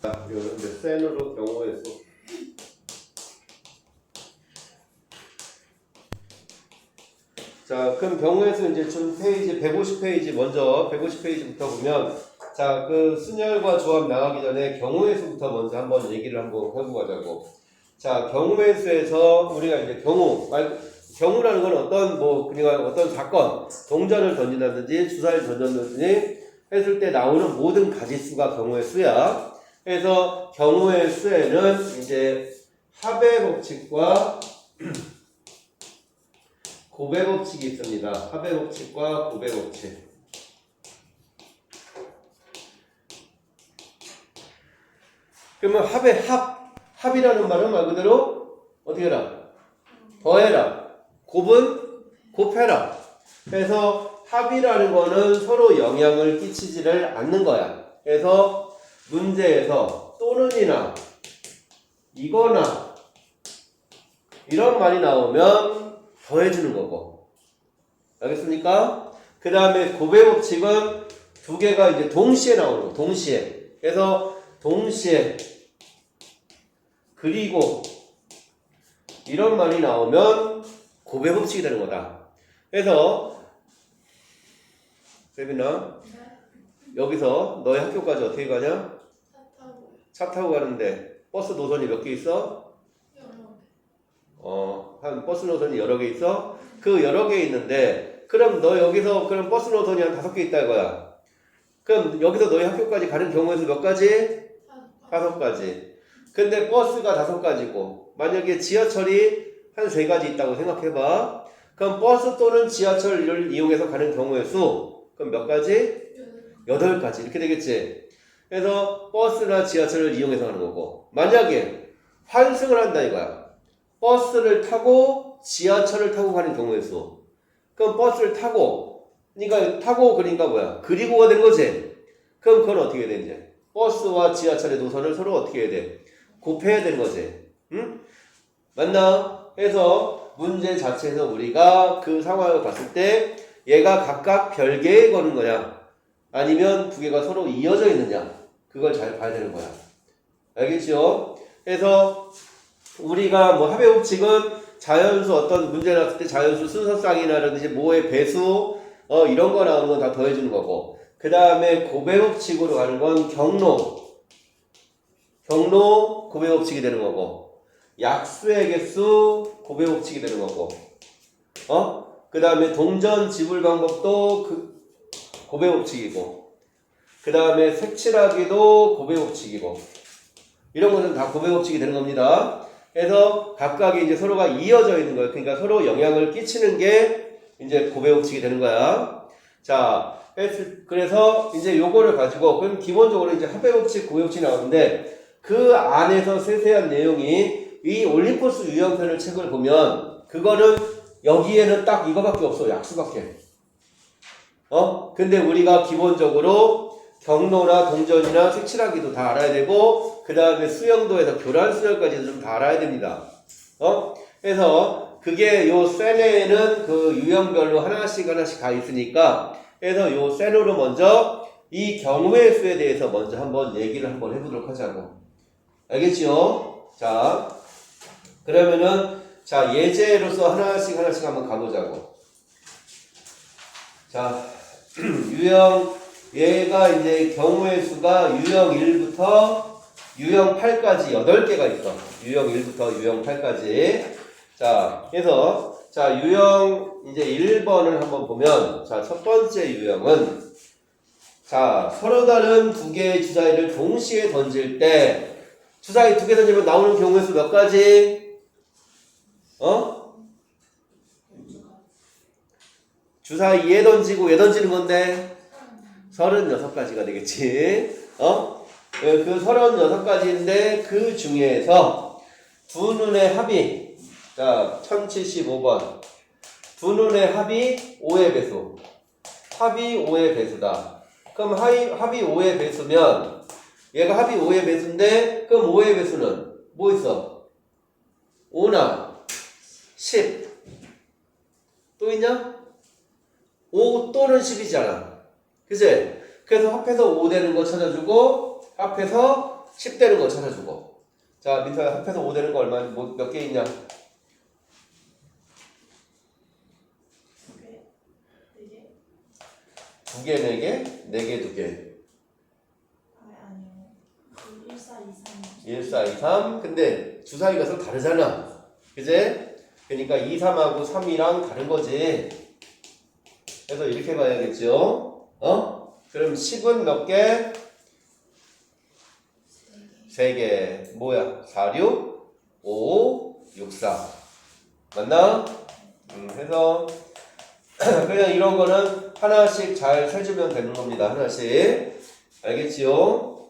이거는 이제 센으로 경우의 수. 자, 그럼 경우의 수 이제 준 페이지 150페이지 먼저 150페이지부터 보면 자, 그 순열과 조합 나가기 전에 경우의 수부터 먼저 한번 얘기를 한번 해보고 가자고. 자, 경우의 수에서 우리가 이제 경우라는 건 어떤 그러니까 어떤 사건, 동전을 던진다든지 주사를 던졌든지 했을 때 나오는 모든 가지수가 경우의 수야. 그래서 경우의 수에는 이제 합의 법칙과 곱의 법칙이 있습니다. 합의 법칙과 곱의 법칙. 그러면 합이라는 말은 말 그대로 어떻게 해라? 더해라. 곱은 곱해라. 그래서 합이라는 거는 서로 영향을 끼치지를 않는 거야. 그래서 문제에서 또는이나 이거나 이런 말이 나오면 더해주는 거고. 알겠습니까? 그 다음에 곱의 법칙은 두 개가 이제 동시에 나오는 거. 동시에. 그래서 동시에 그리고 이런 말이 나오면 곱의 법칙이 되는 거다. 그래서 세빈아 여기서 너희 학교까지 어떻게 가냐? 차 타고 가는데 버스 노선이 몇 개 있어? 한 버스 노선이 여러 개 있어? 그 여러 개 있는데 그럼 너 여기서 그럼 버스 노선이 한 5개 있다 이거야. 그럼 여기서 너희 학교까지 가는 경우에서 몇 가지? 5가지. 근데 버스가 5가지고 만약에 지하철이 한 3가지 있다고 생각해봐. 그럼 버스 또는 지하철을 이용해서 가는 경우의 수 그럼 몇 가지? 8가지 이렇게 되겠지. 그래서 버스나 지하철을 이용해서 가는 거고 만약에 환승을 한다 이거야. 버스를 타고 지하철을 타고 가는 경우의 수 그럼 버스를 타고 그러니까 뭐야? 그리고가 된 거지. 그럼 그건 어떻게 해야 되는지 버스와 지하철의 노선을 서로 어떻게 해야 돼? 곱해야 되는 거지. 응? 맞나? 그래서 문제 자체에서 우리가 그 상황을 봤을 때 얘가 각각 별개에 거는 거냐 아니면 두 개가 서로 이어져 있느냐 그걸 잘 봐야 되는 거야. 알겠죠? 그래서 우리가 합의 법칙은 자연수 어떤 문제 나왔을 때 자연수 순서쌍이라든지 뭐의 배수 이런 거 나오는 건 다 더해주는 거고 그 다음에 곱의 법칙으로 가는 건 경로 곱의 법칙이 되는 거고 약수의 개수 곱의 법칙이 되는 거고 그 다음에 동전 지불 방법도 곱의 법칙이고 그 다음에 색칠하기도 곱의 법칙이고 이런 거는 다 곱의 법칙이 되는 겁니다. 그래서 각각이 이제 서로가 이어져 있는 거예요. 그러니까 서로 영향을 끼치는 게 이제 곱의 법칙이 되는 거야. 자, 그래서 이제 요거를 가지고 그럼 기본적으로 이제 합의 법칙, 곱의 법칙이 나오는데 그 안에서 세세한 내용이 이 올림포스 유형편을 책을 보면 그거는 여기에는 딱 이거밖에 없어. 약수밖에. 근데 우리가 기본적으로 경로나 동전이나 색칠하기도 다 알아야 되고 그 다음에 수영도에서 교란 수열까지도 좀 다 알아야 됩니다. 그래서 그게 요 셀에는 그 유형별로 하나씩 가 있으니까 그래서 요 셀으로 먼저 이 경우의 수에 대해서 먼저 한번 얘기를 한번 해보도록 하자고. 알겠지요? 자, 그러면은 자 예제로서 하나씩 한번 가보자고. 자, 유형 얘가 이제 경우의 수가 유형 1부터 유형 8까지 8개가 있어. 유형 1부터 유형 8까지. 자, 그래서 자, 유형 이제 1번을 한번 보면 자, 첫 번째 유형은 자, 서로 다른 두 개의 주사위를 동시에 던질 때 주사위 2개 던지면 나오는 경우의 수 몇 가지? 주사위 얘 던지고 얘 던지는 건데 36가지가 되겠지. 그 36가지인데 그 중에서 두 눈의 합이 자 1075번 두 눈의 합이 5의 배수 합이 5의 배수다. 그럼 합이 5의 배수면 얘가 합이 5의 배수인데 그럼 5의 배수는 뭐 있어? 5나 10 또 있냐? 5 또는 10이잖아. 그치? 그래서 합해서 5 되는 거 찾아주고 합해서 10 되는 거 찾아주고. 자, 밑에 합해서 5 되는 거 얼마, 몇 개 있냐? 2개, 4개? 4개, 2개. 아니요. 1, 4, 2, 3. 1, 4, 2, 3. 근데 주사위가 서로 다르잖아. 그제? 그러니까 2, 3하고 3이랑 다른 거지. 그래서 이렇게 봐야겠죠? 그럼 10은 몇 개? 3개. 뭐야? 4, 6, 5, 6, 4. 맞나? 해서 그냥 이런 거는 하나씩 잘 세주면 되는 겁니다. 하나씩. 알겠지요?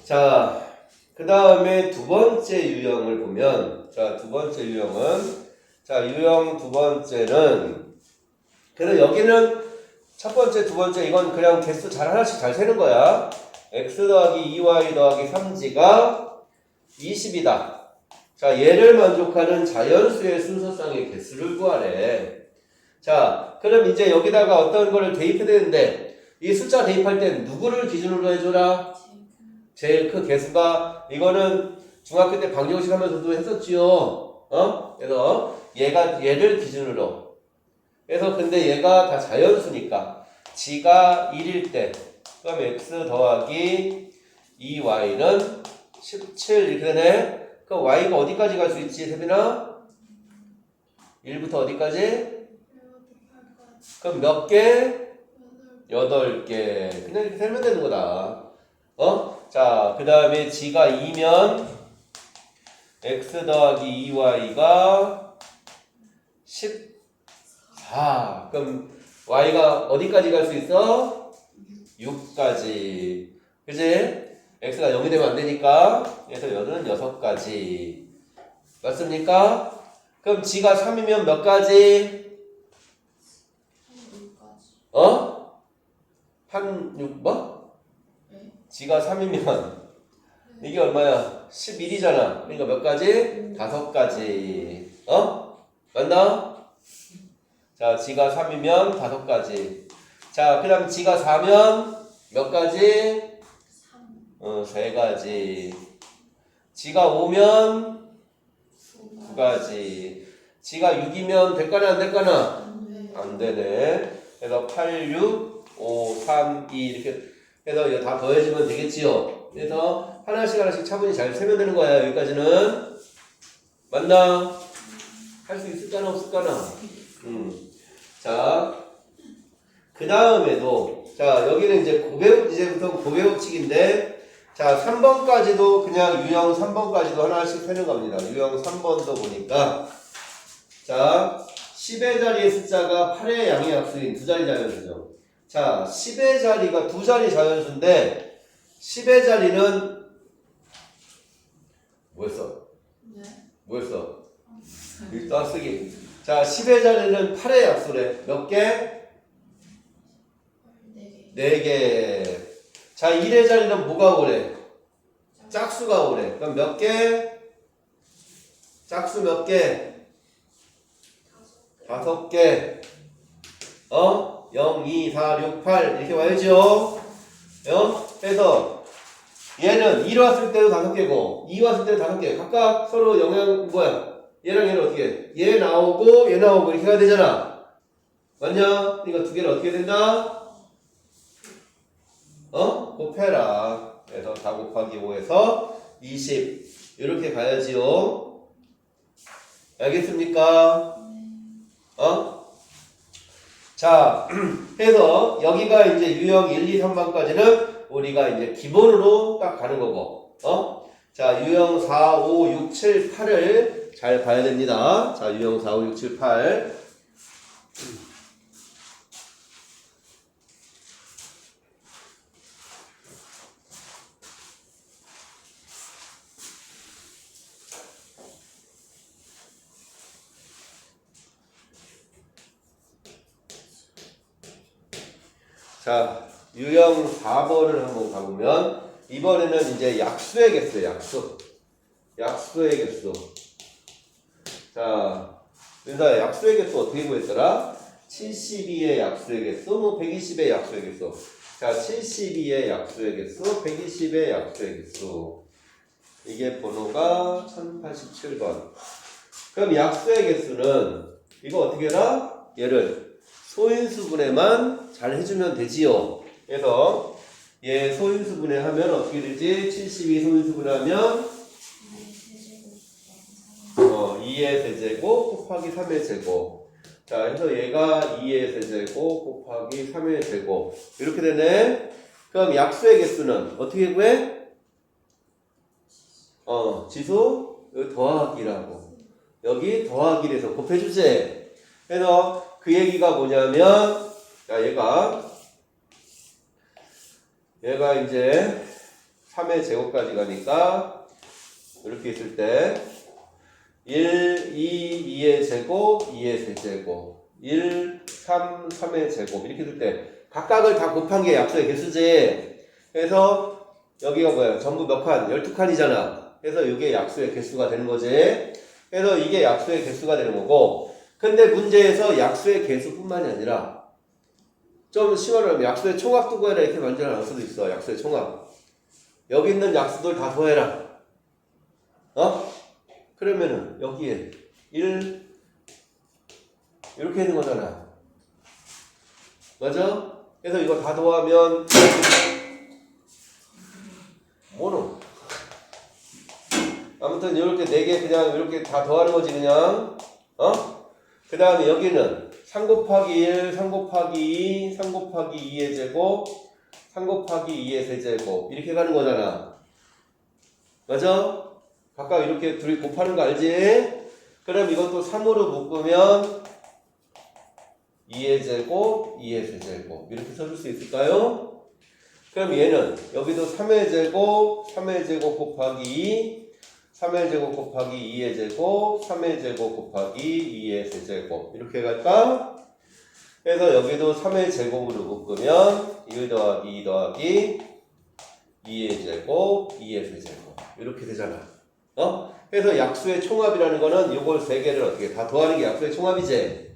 자, 그 다음에 두 번째 유형을 보면, 자, 두 번째 유형은, 자, 유형 두 번째는, 그래서 여기는 첫 번째, 두 번째, 이건 그냥 개수 잘 하나씩 잘 세는 거야. x 더하기 2y 더하기 3g가 20이다. 자, 얘를 만족하는 자연수의 순서상의 개수를 구하래. 자, 그럼 이제 여기다가 어떤 거를 대입해야 되는데, 이 숫자 대입할 땐 누구를 기준으로 해줘라? 제일 큰 개수가, 이거는 중학교 때 방정식 하면서도 했었지요. 그래서 얘를 기준으로. 그래서 근데 얘가 다 자연수니까, g가 1일 때, 그럼 x 더하기 2y는 17 이렇게 되네. 그럼 y가 어디까지 갈 수 있지, 세빈아? 1부터 어디까지? 그럼 몇 개? 8개. 그냥 이렇게 세면 되는 거다. 자, 그 다음에 g가 2면 x 더하기 2y가 14. 그럼 y가 어디까지 갈 수 있어? 6까지. 그지? x가 0이 되면 안 되니까. 그래서 여는 6까지. 맞습니까? 그럼 g가 3이면 몇 가지? 한 6, 뭐? g가 3이면 이게 얼마야? 11이잖아. 그러니까 몇 가지? 5가지. 맞나? 자, g가 3이면 5가지. 자, 그 다음 g가 4면 몇 가지? 3가지. g가 5면 2가지. g가 6이면 될까나 안 될까나? 안 되네. 그래서 8, 6, 5, 3, 2 이렇게 해서 이거 다 더해지면 되겠지요. 그래서 하나씩 차분히 잘 세면 되는 거야. 여기까지는. 맞나? 할 수 있을까나 없을까나? 자, 그 다음에도 자, 여기는 이제 이제부터 고배법칙인데, 자, 3번까지도 그냥 유형 3번까지도 하나씩 세는 겁니다. 유형 3번도 보니까, 자, 10의 자리의 숫자가 8의 양의 약수인 두 자리 자연수죠. 자, 10의 자리가 두 자리 자연수인데, 10의 자리는 뭐였어? 뭐였어? 일단 쓰기. 자, 10의 자리는 8의 약수래. 몇 개? 4개. 자, 1의 자리는 뭐가 오래? 짝수가 오래. 그럼 몇 개? 짝수 몇 개? 5개. 0, 2, 4, 6, 8 이렇게 와야죠. 그래서 얘는 1 왔을 때도 5개고 2 왔을 때도 5개. 각각 서로 영향 뭐야? 얘랑 얘는 어떻게 해? 얘 나오고 얘 나오고 이렇게 해야 되잖아. 맞냐? 그러니까 두 개를 어떻게 된다? 곱해라. 그래서 4 곱하기 5에서 20 이렇게 가야지요. 알겠습니까? 자, 해서 여기가 이제 유형 1, 2, 3번까지는 우리가 이제 기본으로 딱 가는 거고, 자, 유형 4, 5, 6, 7, 8을 잘 봐야 됩니다. 자, 유형 4, 5, 6, 7, 8. 자, 유형 4번을 한번 가보면, 이번에는 이제 약수의 개수예요, 약수. 약수의 개수. 자, 그래서 약수의 개수 어떻게 구했더라? 72의 약수의 개수, 120의 약수의 개수. 자, 72의 약수의 개수, 120의 약수의 개수. 이게 번호가 1087번. 그럼 약수의 개수는 이거 어떻게 해라? 얘를 소인수분해만 잘 해주면 되지요. 그래서 얘 소인수분해 하면 어떻게 되지? 72 소인수분해하면 2의 세제곱 곱하기 3의 제곱. 자, 그래서 얘가 2의 세제곱 곱하기 3의 제곱. 이렇게 되네. 그럼 약수의 개수는 어떻게 구해? 지수 여기 더하기라고. 여기 더하기에서 곱해주지. 그래서 그 얘기가 뭐냐면, 자, 얘가 이제 3의 제곱까지 가니까 이렇게 있을 때 1, 2, 2의 제곱, 2의 세제곱 1, 3, 3의 제곱 이렇게 있을 때 각각을 다 곱한 게 약수의 개수지. 그래서 여기가 뭐야? 전부 몇 칸? 12칸이잖아. 그래서 이게 약수의 개수가 되는 거지. 그래서 이게 약수의 개수가 되는 거고, 근데 문제에서 약수의 개수뿐만이 아니라 좀 시원하면 약수의 총합도 구해라 이렇게 만들어 놨을 수도 있어. 약수의 총합. 여기 있는 약수들 다 더해라. 그러면은 여기에 1 이렇게 있는 거잖아. 맞아? 그래서 이거 다 더하면 뭐노? 아무튼 이렇게 4개 그냥 이렇게 다 더하는 거지 그냥. 그 다음에 여기는 3 곱하기 1, 3 곱하기 2, 3 곱하기 2의 제곱, 3 곱하기 2의 세제곱 이렇게 가는 거잖아. 맞아? 각각 이렇게 둘이 곱하는 거 알지? 그럼 이것도 3으로 묶으면 2의 제곱, 2의 세제곱 이렇게 써줄 수 있을까요? 그럼 얘는 여기도 3의 제곱, 3의 제곱 곱하기 2, 3의 제곱 곱하기 2의 제곱, 3의 제곱 곱하기 2의 세제곱 이렇게 갈까? 그래서 여기도 3의 제곱으로 묶으면 1 더하기 2 더하기 2의 제곱, 2의 세제곱 이렇게 되잖아. 그래서 약수의 총합이라는 거는 요걸 3개를 어떻게 다 더하는 게 약수의 총합이지.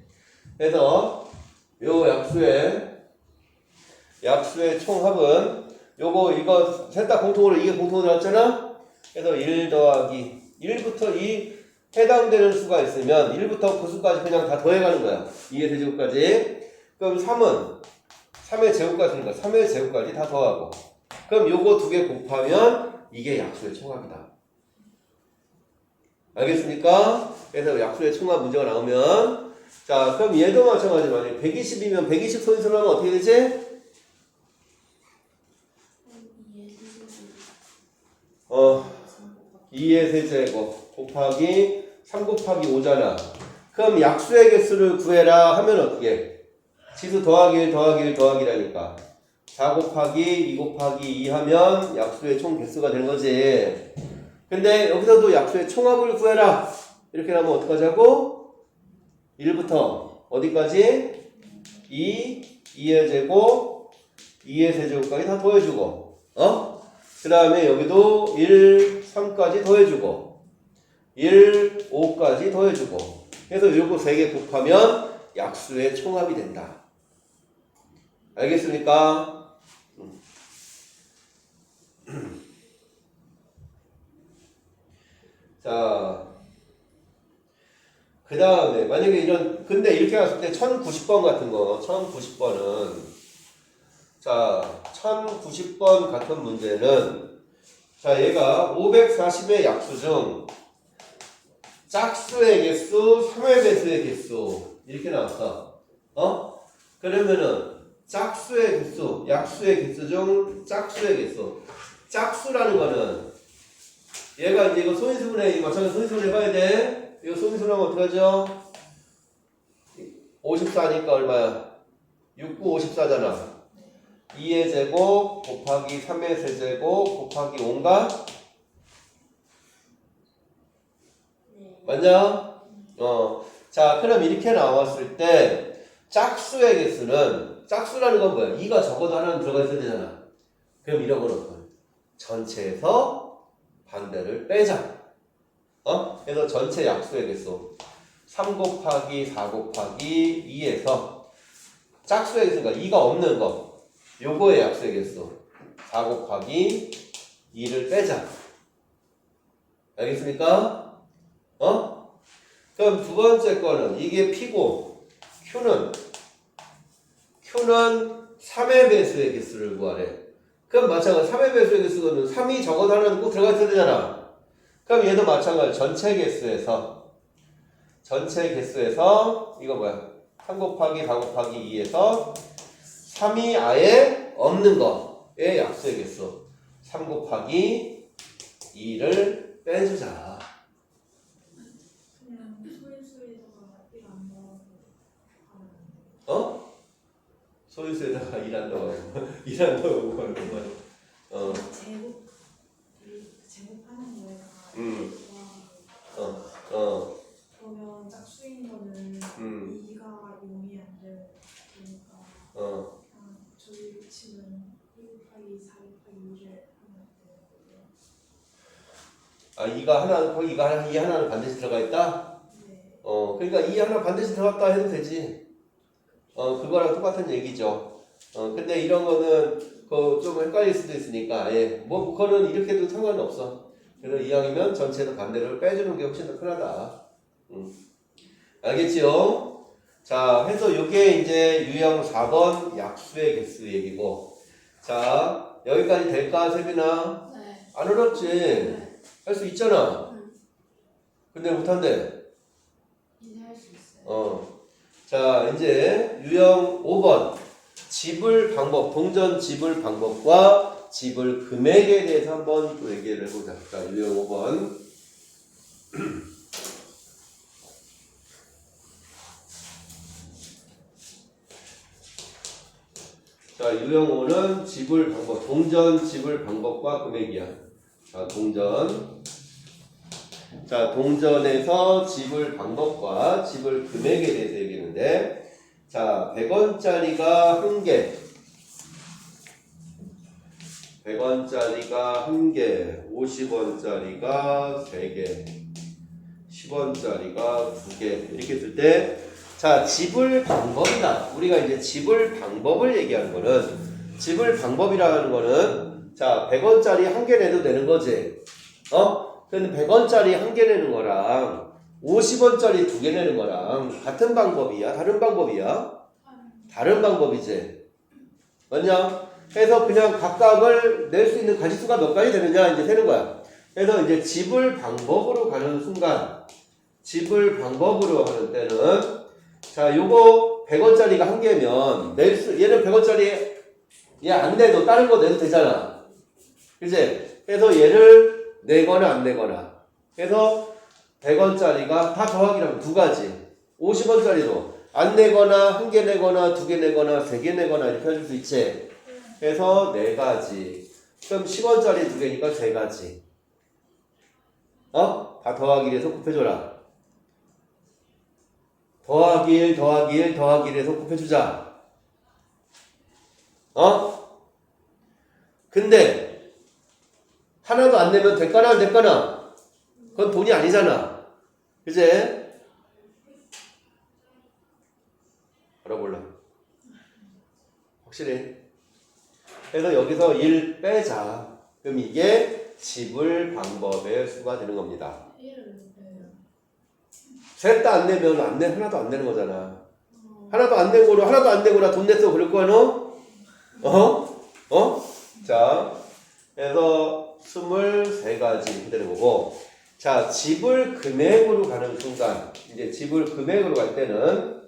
그래서 요 약수의 총합은 요거 이거 셋 다 공통으로 이게 공통으로 나왔잖아. 그래서 1 더하기 1부터 이 해당되는 수가 있으면 1부터 그 수까지 그냥 다 더해가는 거야. 2의 세제곱까지. 그럼 3은 3의 제곱까지니까 3의 제곱까지 다 더하고. 그럼 요거 2개 곱하면 이게 약수의 총합이다. 알겠습니까? 그래서 약수의 총합 문제가 나오면 자 그럼 얘도 마찬가지로 120이면 120 소인수를 하면 어떻게 되지? 2의 세제곱 곱하기 3 곱하기 5잖아. 그럼 약수의 개수를 구해라 하면 어떻게? 지수 더하기 1 더하기 1 더하기라니까 4 곱하기 2 곱하기 2 하면 약수의 총 개수가 되는 거지. 근데 여기서도 약수의 총합을 구해라 이렇게 하면 어떡하자고? 1부터 어디까지? 2의 제곱 2의 세제곱까지 다 더해주고 그 다음에 여기도 1, 3까지 더해주고 1, 5까지 더해주고 그래서 요거 3개 곱하면 약수의 총합이 된다. 알겠습니까? 자, 그 다음에 만약에 근데 이렇게 갔을 때 1090번 같은 거 1090번은 자 1090번 같은 문제는 자 얘가 540의 약수 중 짝수의 개수 3의 배수의 개수 이렇게 나왔어. 그러면은 짝수의 개수 약수의 개수 중 짝수의 개수 짝수라는 거는 얘가 이제 이거 소인수분해 마찬가지로 소인수분해 해봐야 돼. 이거 소인수분하면 어떡하죠? 54니까 얼마야? 6, 9, 54잖아. 2의 제곱 곱하기 3의 세제곱 곱하기 5인가? 맞냐? 자, 그럼 이렇게 나왔을 때 짝수의 개수는 짝수라는 건 뭐야? 2가 적어도 하나는 들어가 있어야 되잖아. 그럼 이런 건 어떡해? 전체에서 반대를 빼자. 그래서 전체 약수의 개수 3 곱하기 4 곱하기 2에서 짝수의 개수가 2가 없는 거 요거의 약수의 개수 4 곱하기 2를 빼자. 알겠습니까? 그럼 두 번째 거는 이게 P고 Q는 3의 배수의 개수를 구하래. 그럼 마찬가지 3의 배수의 개수는 3이 적어도 하나는 꼭 들어가 있어야 되잖아. 그럼 얘도 마찬가지 전체 개수에서 이거 뭐야? 3 곱하기 4 곱하기 2에서 3이 아예 없는 거의 약수의 개수 3 곱하기 2를 빼주자. 그냥 소인수에다가 1 안 넣어도 하면 소유수에다가 1 안 넣어. 1 안 넣어. 제곱하는 거에다가 음. 그러면 짝수인 거는 2가 0이 안 되니까 저희 치는 1 곱하기 4 곱하기 2를 하면 되는 거예요. 이가 하나, 거기 이 하나는 반드시 들어가 있다? 네. 그러니까 이 하나 반드시 들어갔다 해도 되지. 그거랑 똑같은 얘기죠. 근데 이런 거는 좀 헷갈릴 수도 있으니까, 뭐, 그거는 이렇게 해도 상관은 없어. 그래서 이왕이면 전체도 반대로 빼주는 게 훨씬 더 편하다. 알겠지요? 자, 해서 요게 이제 유형 4번 약수의 개수 얘기고. 자, 여기까지 될까, 세빈아? 네. 안 어렵지? 네. 할 수 있잖아. 근데 못한대. 이제 할 수 있어요. 자, 이제 유형 5번. 지불 방법, 동전 지불 방법과 지불 금액에 대해서 한번 또 얘기를 해보자. 자, 유형 5번. 자, 유형 5는 지불 방법, 동전 지불 방법과 금액이야. 자, 동전에서 지불 방법과 지불 금액에 대해서 얘기했는데, 자, 100원짜리가 1개, 100원짜리가 1개, 50원짜리가 3개, 10원짜리가 2개, 이렇게 했을 때, 자, 지불 방법이다. 우리가 이제 지불 방법을 얘기하는 거는, 지불 방법이라는 거는, 자, 100원짜리 1개 내도 되는 거지. 근데 100원짜리 1개 내는 거랑 50원짜리 2개 내는 거랑 같은 방법이야? 다른 방법이야? 다른 방법이지. 맞냐? 그래서 그냥 각각을 낼 수 있는 가지수가 몇 가지 되느냐 이제 세는 거야. 그래서 이제 지불 방법으로 가는 순간, 지불 방법으로 하는 때는, 자, 요거 100원짜리가 1개면 얘는 100원짜리 얘 안 내도 다른 거 내도 되잖아. 그치? 그래서 얘를 내거나 안 내거나. 그래서 100원짜리가 다 더하기라면 두 가지. 50원짜리도 안 내거나 1개 내거나 2개 내거나 3개 내거나 이렇게 해줄 수 있지. 그래서 4가지. 그럼 10원짜리 2개니까 3가지. 다 더하기 1에서 곱해줘라. 더하기 1, 더하기 1, 더하기 1에서 곱해주자. 근데 하나도 안 내면 될까나 안 될까나? 그건 돈이 아니잖아. 그제? 알아볼라. 확실해. 그래서 여기서 1 빼자. 그럼 이게 지불 방법의 수가 되는 겁니다. 1을 빼요. 셋 다 안 내면 하나도 안 내는 거잖아. 하나도 안 내거나 돈 냈어. 그럴 거야, 너? 자, 그래서 23가지 이렇게 되는 거고. 자, 지불 금액으로 가는 순간, 이제 지불 금액으로 갈 때는,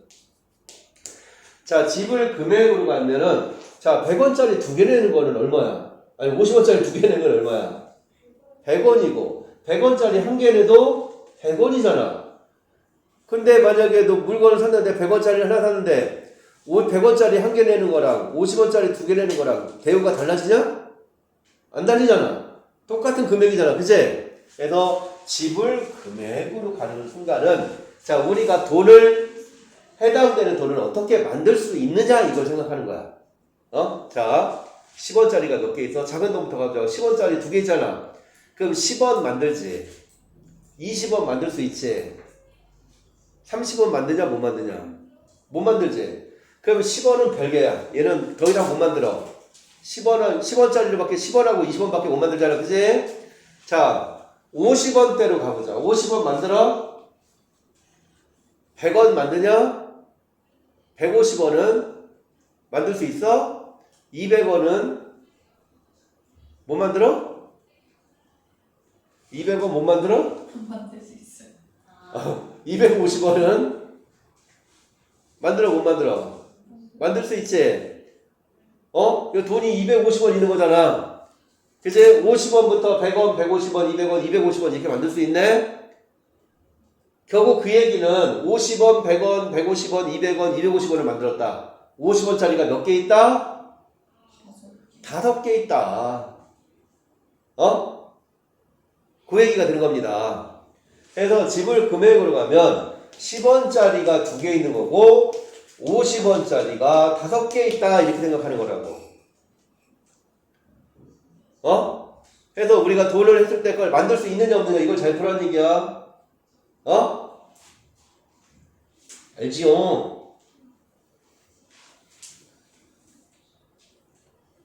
자, 지불 금액으로 가면은, 자, 100원짜리 2개 내는 거는 얼마야? 아니, 50원짜리 2개 내는 건 얼마야? 100원이고, 100원짜리 1개 내도 100원이잖아. 근데 만약에 너 물건을 샀는데 100원짜리 하나 샀는데 100원짜리 1개 내는 거랑 50원짜리 2개 내는 거랑 대우가 달라지냐? 안 달리잖아. 똑같은 금액이잖아. 그치? 그래서 지불 금액으로 가는 순간은, 자, 우리가 해당되는 돈을 어떻게 만들 수 있느냐 이걸 생각하는 거야. 자, 10원짜리가 몇 개 있어? 작은 돈부터 가자. 10원짜리 2개 있잖아. 그럼 10원 만들지. 20원 만들 수 있지. 30원 만드냐 못 만드냐? 못 만들지. 그럼 10원은 별개야. 얘는 더 이상 못 만들어. 10원짜리로밖에 10원하고 20원밖에 못 만들잖아. 그지? 자, 50원대로 가보자. 50원 만들어? 100원 만드냐? 150원은 만들 수 있어? 200원은 못 만들어? 200원 못 만들어? 만들 수 있어요. 250원은 만들어 못 만들어? 만들 수 있지? 이거 돈이 250원 있는 거잖아. 그치? 50원부터 100원, 150원, 200원, 250원 이렇게 만들 수 있네? 결국 그 얘기는 50원, 100원, 150원, 200원, 250원을 만들었다. 50원짜리가 몇 개 있다? 5개 있다. 그 얘기가 되는 겁니다. 그래서 지불 금액으로 가면 10원짜리가 2개 있는 거고 50원짜리가 5개 있다 이렇게 생각하는 거라고. 그래서 우리가 돈을 했을 때 그걸 만들 수 있느냐 없느냐 이걸 잘 보라는 얘기야. 알지요?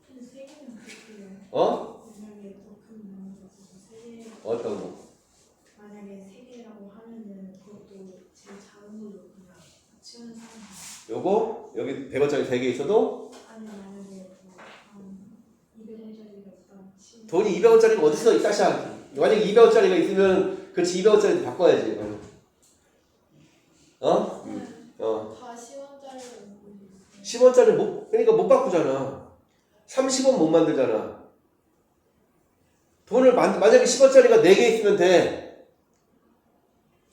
세 개는 그렇게요. 만약에 더 큰 나무가 있어서 세 개. 어떤 거? 만약에 세 개라고 하면은 그것도 제일 작은 걸로 그냥 치우는 사람. 요거 여기 100원짜리 3개 있어도 아니 만약에 한 200원짜리가 있다 치우는. 돈이 200원짜리가 어딨어 이 따샤. 만약에 200원짜리가 있으면 그렇지 200원짜리 바꿔야지. 다 10원짜리로 먹고 있어요. 10원짜리 그러니까 못 바꾸잖아. 30원 못 만들잖아. 돈을 만약에 10원짜리가 4개 있으면 돼.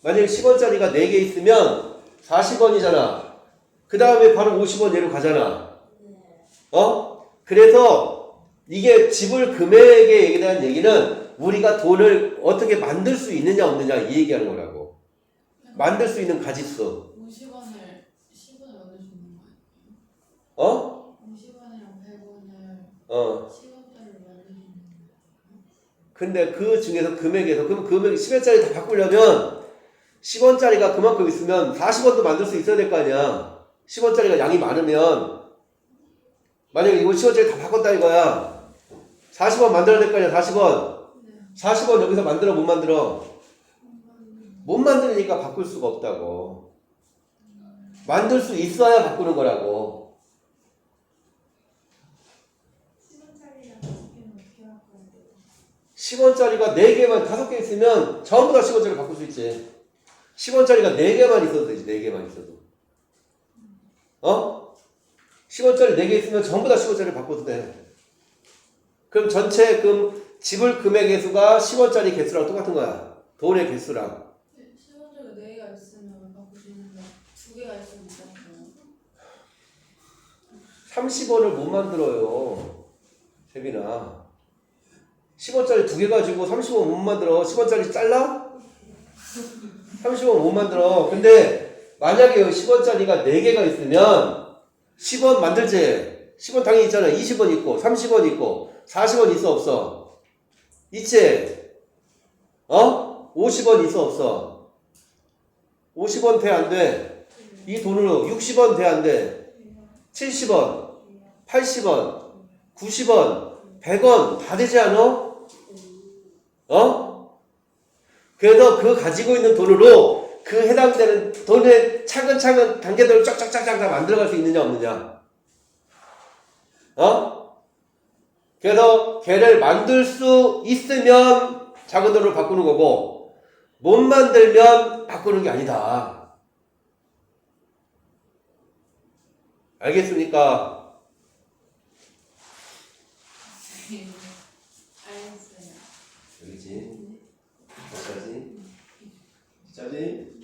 만약에 10원짜리가 4개 있으면 40원이잖아. 그 다음에 바로 50원 얘로 가잖아. 그래서 이게 지불 금액에 대한 얘기는 우리가 돈을 어떻게 만들 수 있느냐 없느냐 이 얘기하는 거라고. 만들 수 있는 가짓수. 50원을 10원을 만들 수 있는 거 아니에요? 50원이랑 100원을 10원짜리로 만들 수 있는 거예요? 근데 그 중에서 금액에서 그럼 금액 10원짜리 다 바꾸려면 10원짜리가 그만큼 있으면 40원도 만들 수 있어야 될 거 아니야. 10원짜리가 양이 많으면 만약에 이거 10원짜리 다 바꿨다 이거야. 40원 만들어야 될 거 아니야. 40원. 40원 여기서 만들어 못 만들어? 못 만들으니까 바꿀 수가 없다고. 만들 수 있어야 바꾸는 거라고. 10원짜리랑 5개는 어떻게 바꿔야 돼요? 10원짜리가 4개만 5개 있으면 전부 다 10원짜리 바꿀 수 있지. 10원짜리가 4개만 있어도 되지. 4개만 있어도. 10원짜리 4개 있으면 전부 다 10원짜리 바꿔도 돼. 그럼 전체 지불 금액의 수가 10원짜리 개수랑 똑같은 거야. 돈의 개수랑. 10원짜리가 4개가 있으면 바꿀 수 있는데 2개가 있으면 못 바꿔요. 30원을 못 만들어요. 세빈아. 10원짜리 2개 가지고 30원 못 만들어. 10원짜리 잘라? 30원 못 만들어. 근데 만약에 10원짜리가 4개가 있으면 10원 만들지. 10원 당연히 있잖아. 20원 있고 30원 있고 40원 있어 없어? 있지? 50원 있어 없어? 50원 돼 안 돼? 이 돈으로 60원 돼 안 돼? 70원, 80원, 90원, 100원 다 되지 않아? 그래서 그 가지고 있는 돈으로 그 해당되는 돈의 차근차근 단계들을 쫙쫙쫙쫙 다 만들어갈 수 있느냐 없느냐? 그래서 걔를 만들 수 있으면 작은 돈으로 바꾸는 거고 못 만들면 바꾸는 게 아니다. 알겠습니까? 알겠어요. 여기지? 여기까지? 여기까지?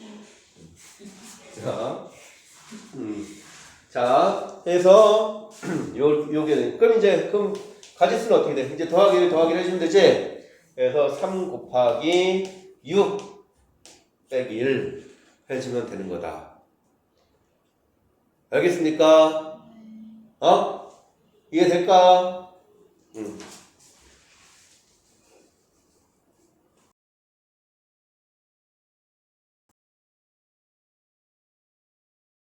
자, 해서 요게 그럼 가짓수는 어떻게 돼? 이제 더하기를 해주면 되지? 그래서 3 곱하기 6 빼기 1 해주면 되는 거다. 알겠습니까? 이해될까?